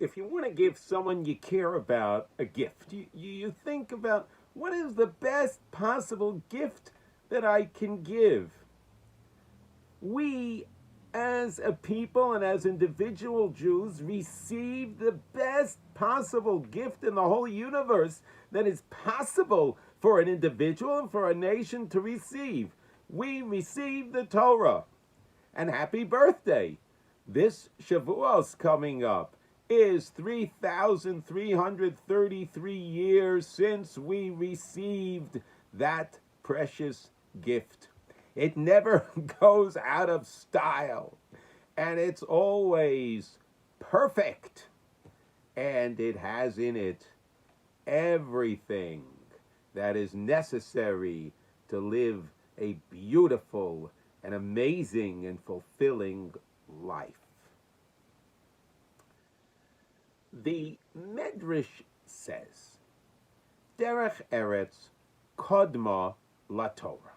if you want to give someone you care about a gift, you think about what is the best possible gift that I can give. We, as a people and as individual Jews, receive the best possible gift in the whole universe that is possible for an individual and for a nation to receive. We receive the Torah. And happy birthday! This Shavuos coming up is 3,333 years since we received that precious gift. It never goes out of style, and it's always perfect, and it has in it everything that is necessary to live a beautiful and amazing and fulfilling life. The Medrash says, Derech Eretz Kodma La Torah.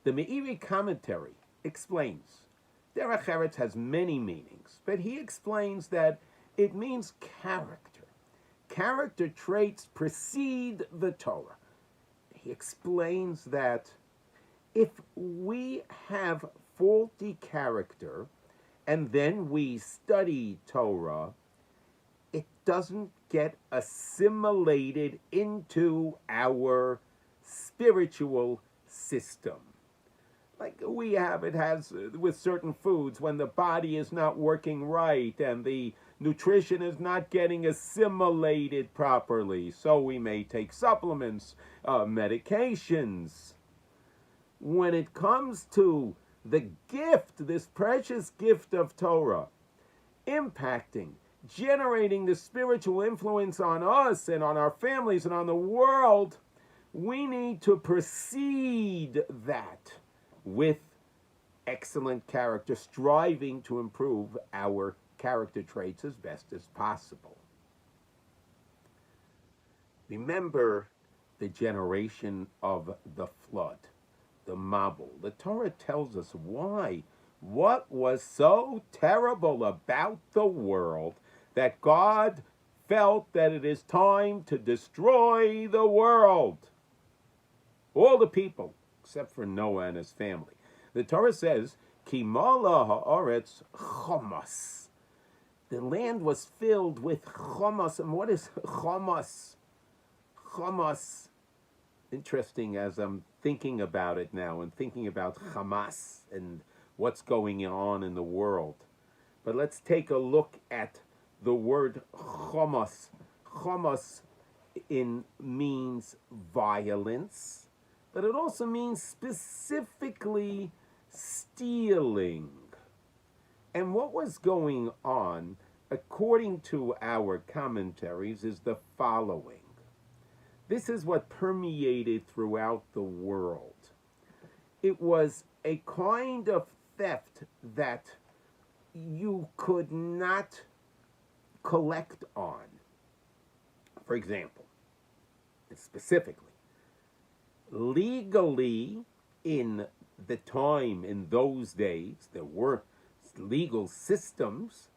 The Meiri commentary explains, Derech Eretz has many meanings, but he explains that it means character. Character traits precede the Torah. He explains that if we have faulty character and then we study Torah, it doesn't get assimilated into our spiritual system. Like it has with certain foods, when the body is not working right and the nutrition is not getting assimilated properly. So we may take supplements, medications. When it comes to the gift, this precious gift of Torah, impacting, generating the spiritual influence on us and on our families and on the world, we need to precede that with excellent character, striving to improve our character traits as best as possible. Remember the generation of the flood, the Mabul. The Torah tells us why. What was so terrible about the world that God felt that it is time to destroy the world? All the people, except for Noah and his family. The Torah says, Ki mala haaretz chomas. The land was filled with chomas. And what is chomas? Chomas. Interesting as I'm thinking about it now and thinking about Hamas and what's going on in the world. But let's take a look at the word chomas. Chomas means violence, but it also means specifically stealing. And what was going on, according to our commentaries, is the following. This is what permeated throughout the world. It was a kind of theft that you could not collect on. For example, and specifically, legally in the time, in those days, there were legal systems.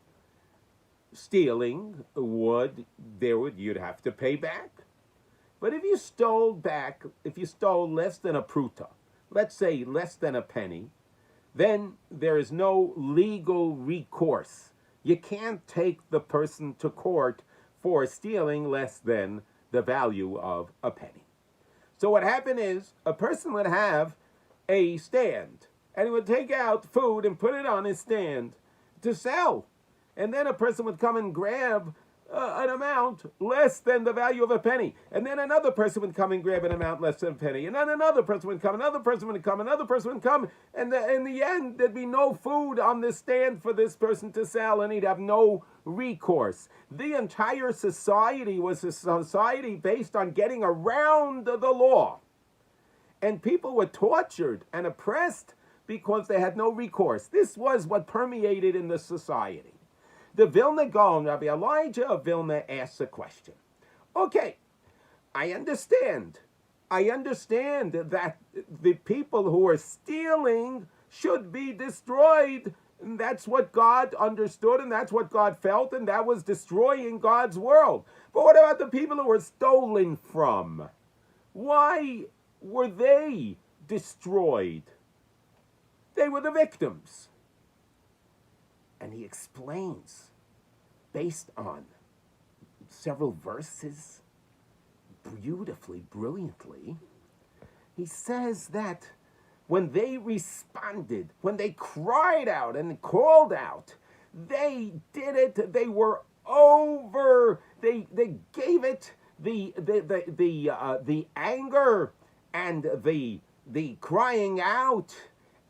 Stealing you'd have to pay back. But if you stole less than a pruta, let's say less than a penny, then there is no legal recourse. You can't take the person to court for stealing less than the value of a penny. So what happened is, a person would have a stand, and he would take out food and put it on his stand to sell. And then a person would come and grab an amount less than the value of a penny. And then another person would come and grab an amount less than a penny. And then another person would come, another person would come, another person would come. And in the end, there'd be no food on the stand for this person to sell, and he'd have no recourse. The entire society was a society based on getting around the law. And people were tortured and oppressed because they had no recourse. This was what permeated in the society. The Vilna Gaon, Rabbi Elijah of Vilna, asks a question. Okay, I understand that the people who are stealing should be destroyed And that's what God understood, and that's what God felt, and that was destroying God's world. But what about the people who were stolen from? Why were they destroyed? They were the victims. And he explains, based on several verses, beautifully, brilliantly, he says that when they responded, when they cried out and called out, they did it, they were over, they gave it the anger and the crying out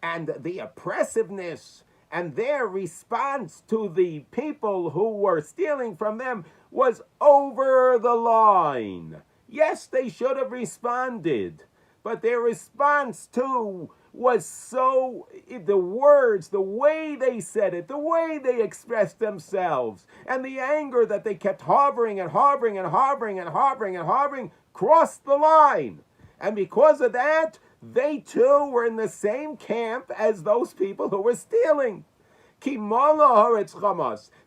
and the oppressiveness, and their response to the people who were stealing from them was over the line. Yes, they should have responded, but their response too was so, the words, the way they said it, the way they expressed themselves, and the anger that they kept harboring and harboring and harboring and harboring and harboring crossed the line. And because of that, they too were in the same camp as those people who were stealing. The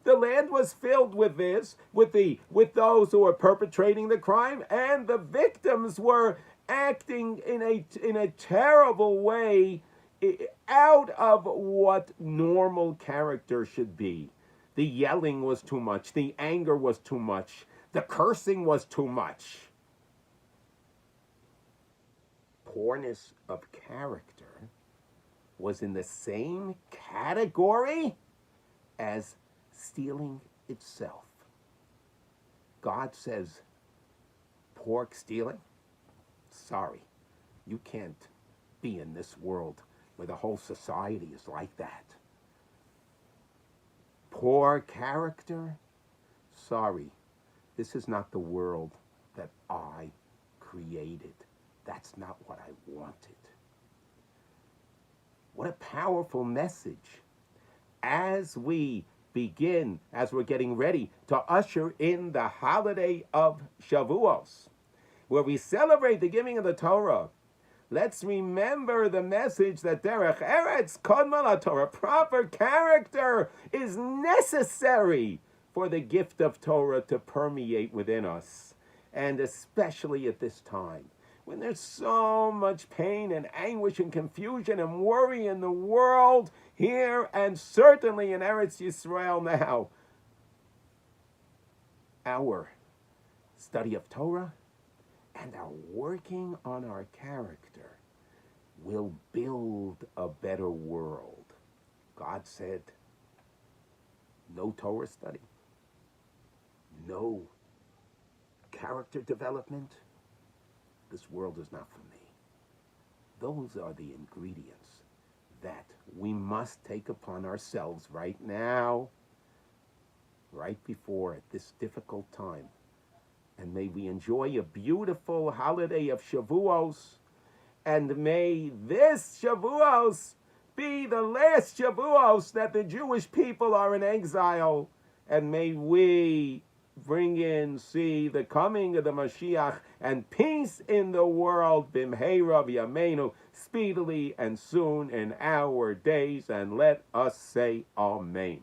land was filled with this, with those who were perpetrating the crime, and the victims were acting in a terrible way, out of what normal character should be. The yelling was too much, the anger was too much, the cursing was too much. Poorness of character was in the same category as stealing itself. God says, pork stealing? Sorry, you can't be in this world where the whole society is like that. Poor character? Sorry, this is not the world that I created. That's not what I wanted. What a powerful message. As we're getting ready to usher in the holiday of Shavuos, where we celebrate the giving of the Torah, let's remember the message that Derech Eretz Kodma Torah, proper character, is necessary for the gift of Torah to permeate within us, and especially at this time, when there's so much pain and anguish and confusion and worry in the world, here and certainly in Eretz Yisrael now. Our study of Torah and our working on our character will build a better world. God said, no Torah study, no character development. This world is not for me. Those are the ingredients that we must take upon ourselves right now, right before at this difficult time. And may we enjoy a beautiful holiday of Shavuos, and may this Shavuos be the last Shavuos that the Jewish people are in exile, and may we see the coming of the Mashiach and peace in the world, bimheira v'yameinu, speedily and soon in our days, and let us say Amen.